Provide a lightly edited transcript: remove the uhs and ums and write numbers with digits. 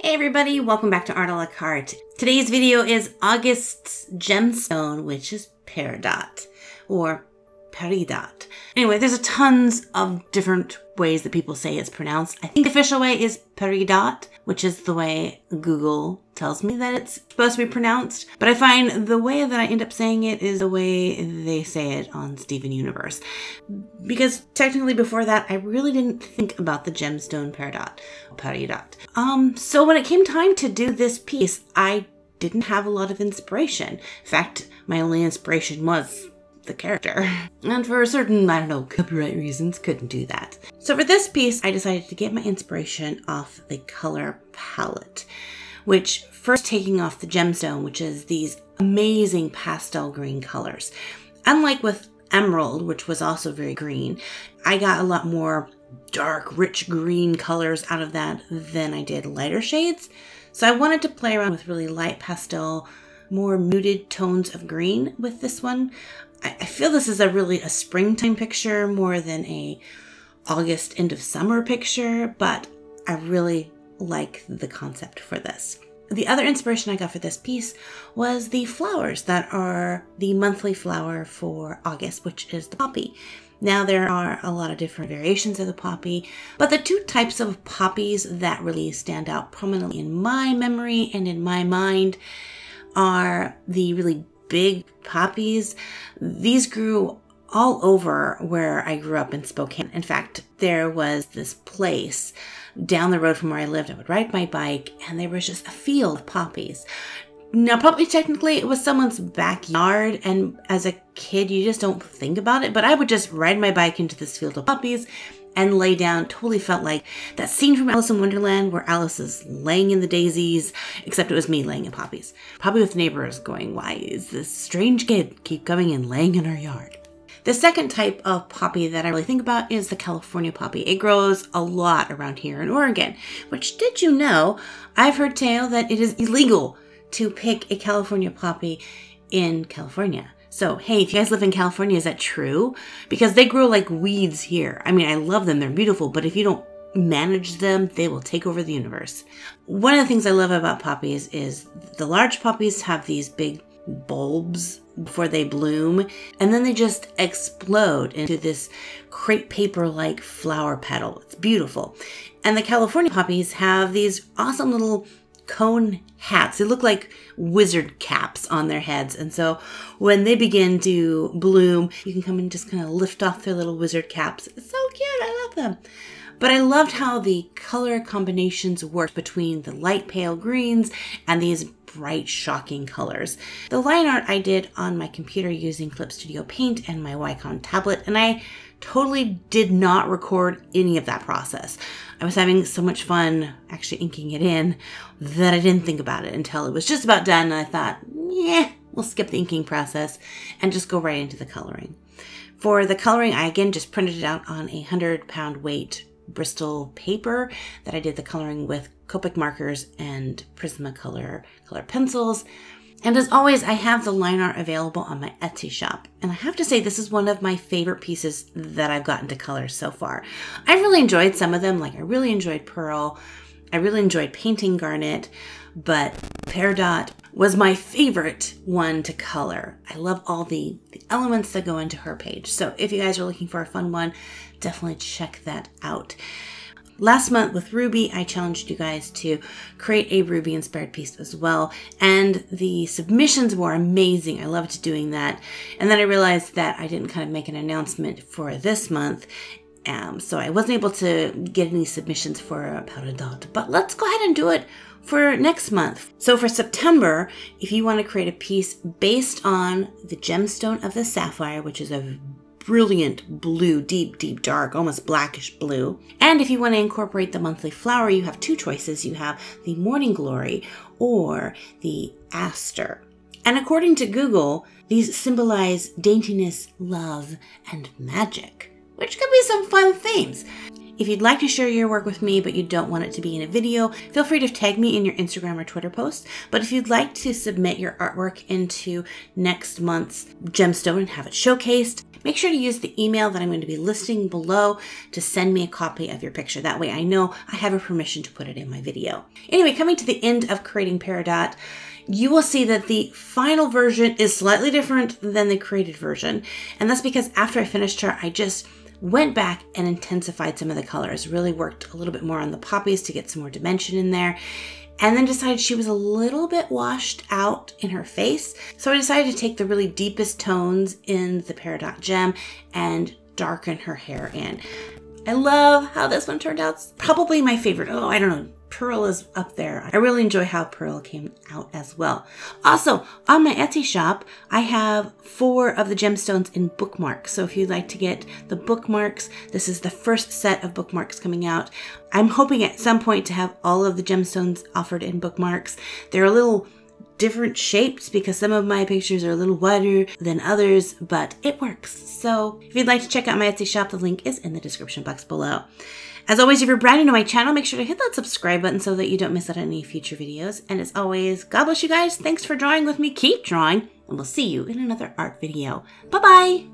Hey everybody, welcome back to Art a la Carte. Today's video is August's gemstone, which is Peridot, or Peridot. Anyway, there's tons of different ways that people say it's pronounced. I think the official way is Peridot, which is the way Google tells me that it's supposed to be pronounced. But I find the way that I end up saying it is the way they say it on Steven Universe. Because technically before that, I really didn't think about the gemstone Peridot. So when it came time to do this piece, I didn't have a lot of inspiration. In fact, my only inspiration was the character. And for certain, copyright reasons, couldn't do that. So for this piece, I decided to get my inspiration off the color palette, which first taking off the gemstone, which is these amazing pastel green colors. Unlike with emerald, which was also very green, I got a lot more dark, rich green colors out of that than I did lighter shades. So I wanted to play around with really light pastel, more muted tones of green with this one. I feel this is a springtime picture more than a August end of summer picture, but I really like the concept for this. The other inspiration I got for this piece was the flowers that are the monthly flower for August, which is the poppy. Now there are a lot of different variations of the poppy, but the two types of poppies that really stand out prominently in my memory and in my mind are the really big poppies. These grew all over where I grew up in Spokane. In fact, there was this place down the road from where I lived. I would ride my bike and there was just a field of poppies. Now, probably technically it was someone's backyard, and as a kid, you just don't think about it, but I would just ride my bike into this field of poppies and lay down. Totally felt like that scene from Alice in Wonderland where Alice is laying in the daisies, except it was me laying in poppies. Probably with neighbors going, why is this strange kid keep coming and laying in our yard? The second type of poppy that I really think about is the California poppy. It grows a lot around here in Oregon, which, did you know, I've heard tale that it is illegal to pick a California poppy in California. So, hey, if you guys live in California, is that true? Because they grow like weeds here. I mean, I love them. They're beautiful. But if you don't manage them, they will take over the universe. One of the things I love about poppies is the large poppies have these big bulbs before they bloom. And then they just explode into this crepe paper-like flower petal. It's beautiful. And the California poppies have these awesome little cone hats. They look like wizard caps on their heads. And so when they begin to bloom, you can come and just kind of lift off their little wizard caps. It's so cute. I love them. But I loved how the color combinations worked between the light pale greens and these bright, shocking colors. The line art I did on my computer using Clip Studio Paint and my Wacom tablet, and I totally did not record any of that process. I was having so much fun actually inking it in that I didn't think about it until it was just about done, and I thought, yeah, we'll skip the inking process and just go right into the coloring. For the coloring, I again just printed it out on a 100-pound weight Bristol paper that I did the coloring with Copic markers and Prismacolor color pencils. And as always, I have the line art available on my Etsy shop. And I have to say, this is one of my favorite pieces that I've gotten to color so far. I really enjoyed some of them. Like I really enjoyed Pearl. I really enjoyed painting Garnet, but Peridot was my favorite one to color. I love all the elements that go into her page. So if you guys are looking for a fun one, definitely check that out. Last month with Ruby, I challenged you guys to create a Ruby inspired piece as well. And the submissions were amazing. I loved doing that. And then I realized that I didn't kind of make an announcement for this month. So I wasn't able to get any submissions for Peridot, but let's go ahead and do it for next month. So for September, if you want to create a piece based on the gemstone of the sapphire, which is a brilliant blue, deep, dark, almost blackish blue. And if you want to incorporate the monthly flower, you have two choices. You have the morning glory or the aster. And according to Google, these symbolize daintiness, love, and magic, which could be some fun themes. If you'd like to share your work with me, but you don't want it to be in a video, feel free to tag me in your Instagram or Twitter posts. But if you'd like to submit your artwork into next month's Gemstone and have it showcased, make sure to use the email that I'm going to be listing below to send me a copy of your picture. That way I know I have a permission to put it in my video. Anyway, coming to the end of creating Peridot, you will see that the final version is slightly different than the created version. And that's because after I finished her, I just went back and intensified some of the colors, really worked a little bit more on the poppies to get some more dimension in there, and then decided she was a little bit washed out in her face. So I decided to take the really deepest tones in the Peridot gem and darken her hair in. I love how this one turned out. It's probably my favorite. Oh, I don't know. Pearl is up there. I really enjoy how Pearl came out as well. Also, on my Etsy shop, I have 4 of the gemstones in bookmarks. So if you'd like to get the bookmarks, this is the first set of bookmarks coming out. I'm hoping at some point to have all of the gemstones offered in bookmarks. They're a little different shapes because some of my pictures are a little wider than others, but it works. So if you'd like to check out my Etsy shop, the link is in the description box below. As always, if you're brand new to my channel, make sure to hit that subscribe button so that you don't miss out on any future videos. And as always, God bless you guys. Thanks for drawing with me. Keep drawing, and we'll see you in another art video. Bye-bye.